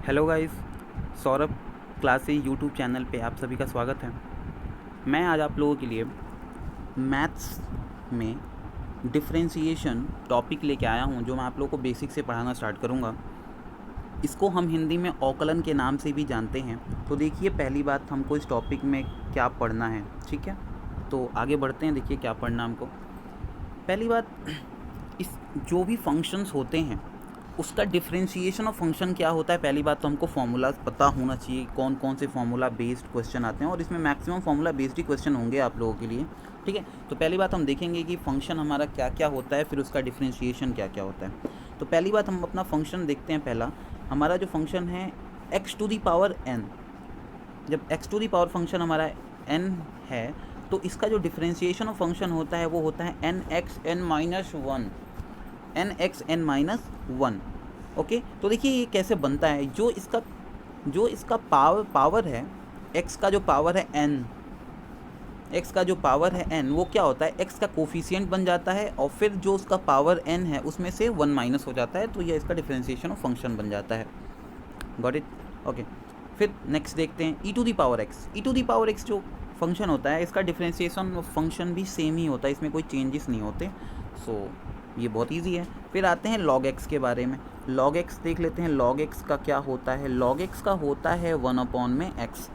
Hello guys, Saurabh क्लासे YouTube channel पे आप सभी का स्वागत है। मैं आज आप लोगों के लिए मैथ्स में डिफरेंशिएशन टॉपिक लेके आया हूँ, जो मैं आप लोगों को बेसिक से पढ़ाना स्टार्ट करूँगा। इसको हम हिंदी में अवकलन के नाम से भी जानते हैं। तो देखिए, पहली बात हमको इस टॉपिक में क्या पढ़ना है, ठीक है। तो आगे बढ़ते हैं। देखिए क्या पढ़ना हमको। पहली बात, इस जो भी फंक्शंस होते हैं उसका डिफरेंशिएशन ऑफ फंक्शन क्या होता है। पहली बात तो हमको फार्मूला पता होना चाहिए, कौन कौन से फार्मूला बेस्ड क्वेश्चन आते हैं, और इसमें मैक्सिमम फार्मूला बेस्ड ही क्वेश्चन होंगे आप लोगों के लिए, ठीक है। तो पहली बात हम देखेंगे कि फंक्शन हमारा क्या क्या होता है, फिर उसका डिफरेंशिएशन क्या क्या होता है। तो पहली बात हम अपना फंक्शन देखते हैं। पहला हमारा जो फंक्शन है x to the power n। जब x to the power function हमारा n है तो इसका जो डिफरेंशिएशन ऑफ फंक्शन होता है वो होता है n(x(n-1), n(x(n-1). ओके, तो देखिए ये कैसे बनता है। जो इसका पावर है, x का जो पावर है n, x का जो पावर है n, वो क्या होता है, x का कोफिशिएंट बन जाता है, और फिर जो उसका पावर n है उसमें से 1 माइनस हो जाता है, तो ये इसका डिफरेंशिएशन ऑफ फंक्शन बन जाता है। Got it? ओके, फिर नेक्स्ट देखते हैं e to the power x। e to the power x जो फंक्शन होता है, इसका डिफरेंशिएशन ऑफ फंक्शन भी सेम ही होता है, इसमें कोई चेंजेस नहीं होते। सो ये बहुत इजी है। फिर आते हैं log x के बारे में। log x देख लेते हैं। log x का क्या होता है? log x का होता है 1/x।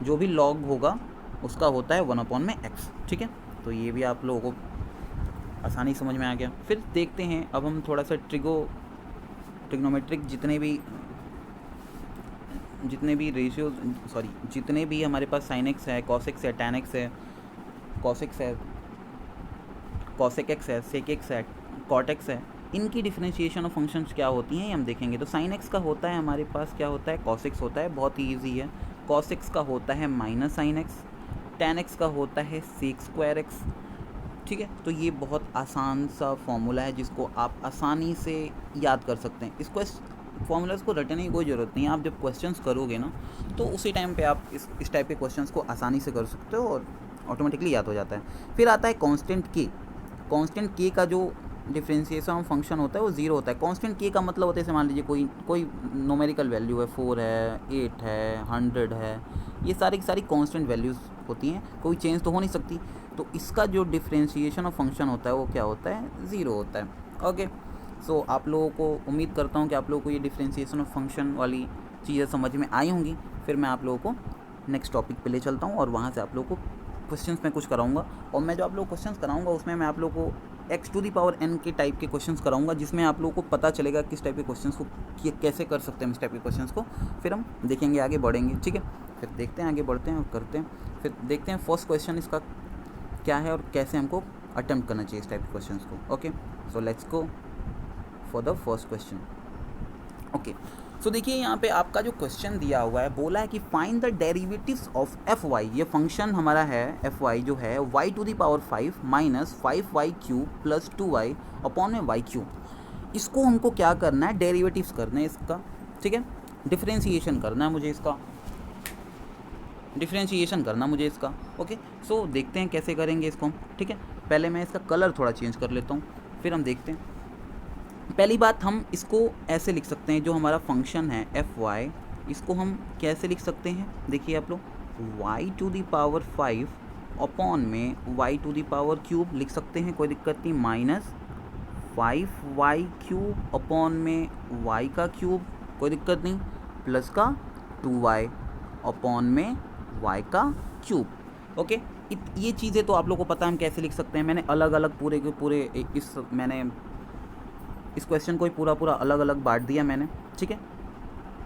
जो भी log होगा उसका होता है 1/x, ठीक है। तो ये भी आप लोगों को आसानी समझ में आ गया। फिर देखते हैं, अब हम थोड़ा सा ट्रिग्नोमेट्रिक जितने भी रेशियो जितने भी हमारे पास sin x है, cos x है, tan x है, cos x है, cosec x है, sec x है, cot x है, इनकी डिफरेंशिएशन ऑफ फंक्शंस क्या होती हैं ये हम देखेंगे। तो sin x का होता है हमारे पास क्या होता है, cos x होता है, बहुत ही ईजी है। cos x का होता है minus sin x, tan x का होता है sec स्क्वायर x, ठीक है। तो ये बहुत आसान सा फॉर्मूला है जिसको आप आसानी से याद कर सकते हैं। इसको फॉर्मूलाज को रटने की कोई ज़रूरत नहीं है। आप जब क्वेश्चंस करोगे ना तो उसी टाइम पे आप इस टाइप के क्वेश्चंस को आसानी से कर सकते हो और ऑटोमेटिकली याद हो जाता है। फिर आता है कांस्टेंट k। कांस्टेंट k का जो डिफरेंशिएशन ऑफ फंक्शन होता है वो 0 होता है। कांस्टेंट k का मतलब होता है, जैसे मान लीजिए कोई न्यूमेरिकल वैल्यू है, 4 है, 8 है, 100 है, ये सारी की सारी कांस्टेंट वैल्यूज़ होती हैं, कोई चेंज तो हो नहीं सकती। तो इसका जो डिफरेंशिएशन ऑफ फंक्शन होता है वो क्या होता है, 0 होता है। ओके, सो आप लोगों को उम्मीद करता हूँ कि आप लोगों को ये डिफरेंशिएशन ऑफ फंक्शन वाली चीज़ें समझ में आई होंगी। फिर मैं आप लोगों को नेक्स्ट टॉपिक पे ले चलता हूँ और वहाँ से आप लोगों को क्वेश्चंस में कुछ कराऊंगा। और मैं जो आप लोग क्वेश्चंस कराऊंगा उसमें मैं आप लोगों को x to the power n के टाइप के क्वेश्चंस कराऊंगा, जिसमें आप लोगों को पता चलेगा किस टाइप के क्वेश्चंस को कैसे कर सकते हैं इस टाइप के क्वेश्चंस को। फिर हम देखेंगे, आगे बढ़ेंगे, ठीक है। फिर देखते हैं, आगे बढ़ते हैं और करते हैं। फिर देखते हैं फर्स्ट क्वेश्चन इसका क्या है और कैसे हमको अटेम्प्ट करना चाहिए इस टाइप के क्वेश्चन को। Okay, so let's go for the first question. Okay, so देखिए यहाँ पे आपका जो क्वेश्चन दिया हुआ है, बोला है कि find the derivatives of F Y. ये फंक्शन हमारा है एफ वाई जो है Y to the power 5 minus 5y³ plus 2y upon में y³। इसको हमको क्या करना है, डेरिवेटिव्स करना है इसका, ठीक है। डिफरेंशिएशन करना है मुझे इसका, ओके। सो देखते हैं कैसे करेंगे इसको हम, ठीक है। पहले मैं इसका कलर थोड़ा चेंज कर लेता हूँ, फिर हम देखते हैं। पहली बात, हम इसको ऐसे लिख सकते हैं, जो हमारा फंक्शन है एफ वाई, इसको हम कैसे लिख सकते हैं, देखिए आप लोग, y to the power 5 upon में y to the power cube लिख सकते हैं, कोई दिक्कत नहीं, माइनस 5y³ अपॉन में y का क्यूब, कोई दिक्कत नहीं, प्लस का 2y अपॉन में y का क्यूब। ओके, ये चीज़ें तो आप लोग को पता है हम कैसे लिख सकते हैं। मैंने अलग अलग पूरे के पूरे मैंने इस क्वेश्चन को ही पूरा अलग अलग बांट दिया मैंने, ठीक है।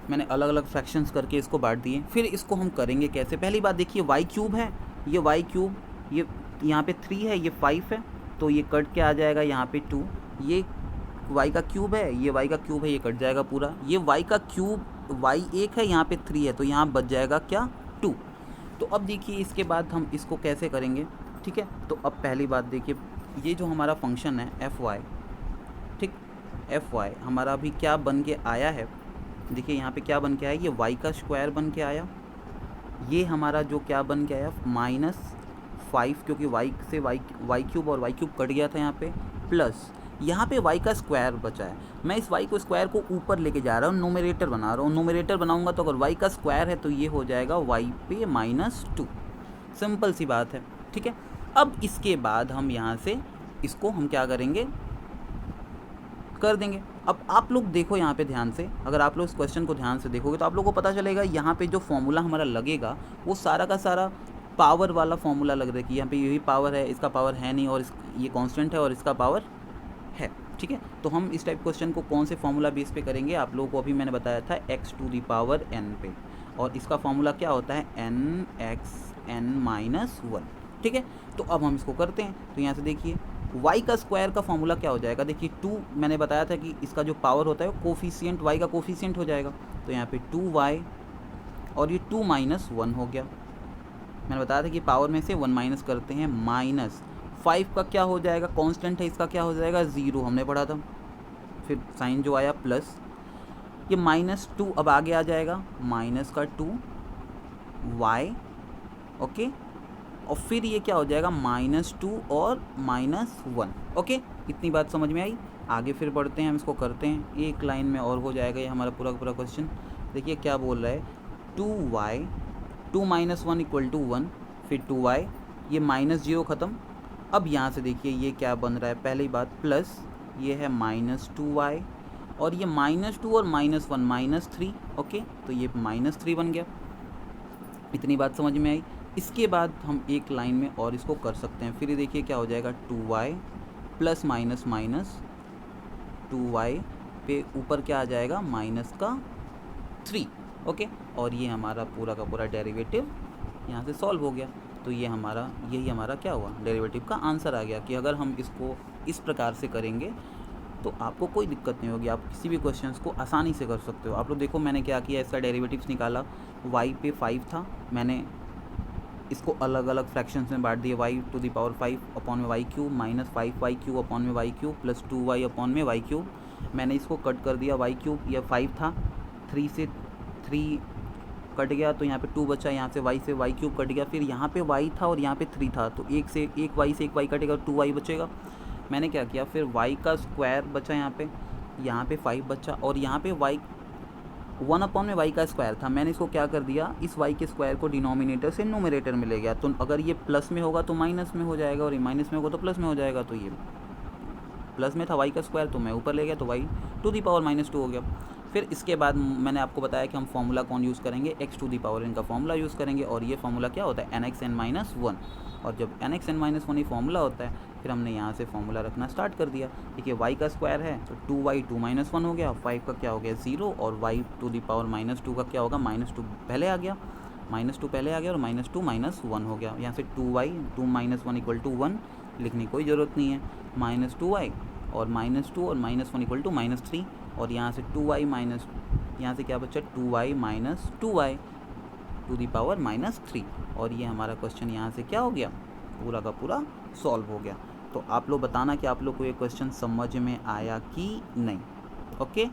मैंने अलग अलग फ्रैक्शंस करके इसको बांट दिए। फिर इसको हम करेंगे कैसे। पहली बात देखिए, y³ है, ये y³, ये यहाँ पे 3 है, ये 5 है, तो ये कट के आ जाएगा यहाँ पे 2। ये y का क्यूब है, ये y का क्यूब है, ये कट जाएगा पूरा। ये y का क्यूब, y 1 है, यहाँ पे 3 है, तो यहाँ बच जाएगा क्या, 2। तो अब देखिए इसके बाद हम इसको कैसे करेंगे, ठीक है। तो अब पहली बात देखिए, ये जो हमारा फंक्शन है एफ वाई, ठीक, एफ वाई हमारा अभी क्या बन के आया है, देखिए यहाँ पे क्या बन के आया, ये y का स्क्वायर बन के आया। ये हमारा जो क्या बन के आया, -5, क्योंकि y से y³ और y³ कट गया था यहाँ पे, प्लस यहाँ पे y का स्क्वायर बचा है, मैं इस y को स्क्वायर को ऊपर लेके जा रहा हूँ, नोमिनेटर बना रहा हूँ। नोमिनेटर बनाऊँगा तो अगर y का स्क्वायर है तो ये हो जाएगा y पे -2। सिंपल सी बात है, ठीक है। अब इसके बाद हम यहाँ से इसको हम क्या करेंगे, कर देंगे। अब आप लोग देखो यहाँ पे ध्यान से, अगर आप लोग इस क्वेश्चन को ध्यान से देखोगे तो आप लोगों को पता चलेगा यहाँ पे जो फॉर्मूला हमारा लगेगा वो सारा का सारा पावर वाला फॉर्मूला लग रहा है कि यहाँ पे यही पावर है, इसका पावर है नहीं, और ये कांस्टेंट है और इसका पावर है, ठीक है। तो हम इस टाइप क्वेश्चन को कौन से फॉर्मूला बेस पे करेंगे, आप लोगों को अभी मैंने बताया था x⁴n पे, और इसका फॉर्मूला क्या होता है nxn-1, ठीक है। तो अब हम इसको करते हैं। तो यहाँ से देखिए y का स्क्वायर का फॉर्मूला क्या हो जाएगा, देखिए 2, मैंने बताया था कि इसका जो पावर होता है वो कोफिशिएंट y का कोफिशिएंट हो जाएगा। तो यहाँ पे 2y और ये 2 - 1 हो गया। मैंने बताया था कि पावर में से 1 माइनस करते हैं, -5 का क्या हो जाएगा, कांस्टेंट है, इसका क्या हो जाएगा 0, हमने पढ़ा था। फिर साइन जो आया प्लस, ये -2 अब आगे आ जाएगा, -2y, ओके। और फिर ये क्या हो जाएगा -2 और -1, ओके। इतनी बात समझ में आई। आगे फिर बढ़ते हैं, हम इसको करते हैं, एक लाइन में और हो जाएगा ये हमारा पूरा पूरा क्वेश्चन। देखिए क्या बोल रहा है, 2y 2 - 1 = 1, फिर 2y, ये -0 ख़त्म। अब यहाँ से देखिए ये क्या बन रहा है, पहली बात प्लस, ये है -2y, और ये -2 और -1 -3, ओके। तो ये -3 बन गया। इतनी बात समझ में आई। इसके बाद हम एक लाइन में और इसको कर सकते हैं। फिर ये देखिए क्या हो जाएगा, 2y प्लस माइनस 2y पे ऊपर क्या आ जाएगा, -3, ओके। और ये हमारा पूरा का पूरा डेरिवेटिव यहाँ से सॉल्व हो गया। तो ये हमारा, यही हमारा क्या हुआ, डेरिवेटिव का आंसर आ गया। कि अगर हम इसको इस प्रकार से करेंगे तो आपको कोई दिक्कत नहीं होगी, आप किसी भी क्वेश्चंस को आसानी से कर सकते हो। आप लोग देखो मैंने क्या किया, इसका डेरिवेटिव्स निकाला, y पे 5 था, मैंने इसको अलग अलग फ्रैक्शंस में बांट दिया, y⁵ अपॉन में y³ -5y³ अपॉन में y³ प्लस 2y अपॉन में y³। मैंने इसको कट कर दिया, y³, यह 5 था, 3 से 3 कट गया तो यहाँ पे 2 बचा, यहाँ से y कट गया, फिर यहाँ पे y था और यहाँ पे 3 था, तो एक y से एक y कटेगा, 2y बचेगा। मैंने क्या किया, फिर y का स्क्वायर बचा, यहाँ पे 5 बचा, और यहाँ पे y 1 अपॉन में y का स्क्वायर था। मैंने इसको क्या कर दिया, इस y के स्क्वायर को डिनोमिनेटर से नोमिनेटर में ले गया। तो अगर ये प्लस में होगा तो माइनस में हो जाएगा, और ये माइनस में होगा तो प्लस में हो जाएगा। तो ये प्लस में था y का स्क्वायर, तो मैं ऊपर ले गया, तो y⁻² हो गया। फिर इसके बाद मैंने आपको बताया कि हम फॉर्मूला कौन यूज़ करेंगे, x⁴n का फॉर्मूला यूज़ करेंगे, और ये फॉर्मूला क्या होता है, nxn-1। और जब nxn-1 ये फॉर्मूला होता है, फिर हमने यहाँ से फॉर्मूला रखना स्टार्ट कर दिया। देखिए y का स्क्वायर है तो 2y 2 - 1 हो गया, 5 का क्या हो गया 0, और y⁻² का क्या होगा, -2 पहले आ गया, -2 पहले आ गया, और -2 - 1 हो गया। यहाँ से 2y 2 - 1 = 1 लिखने की कोई ज़रूरत नहीं है, -2y और -2 और -1 = -3, और यहाँ से 2y माइनस, यहाँ से क्या बचा 2y - 2y ⁻³ और ये हमारा क्वेश्चन यहाँ से क्या हो गया, पूरा का पूरा सॉल्व हो गया। तो आप लोग बताना कि आप लोग को ये क्वेश्चन समझ में आया कि नहीं, ओके।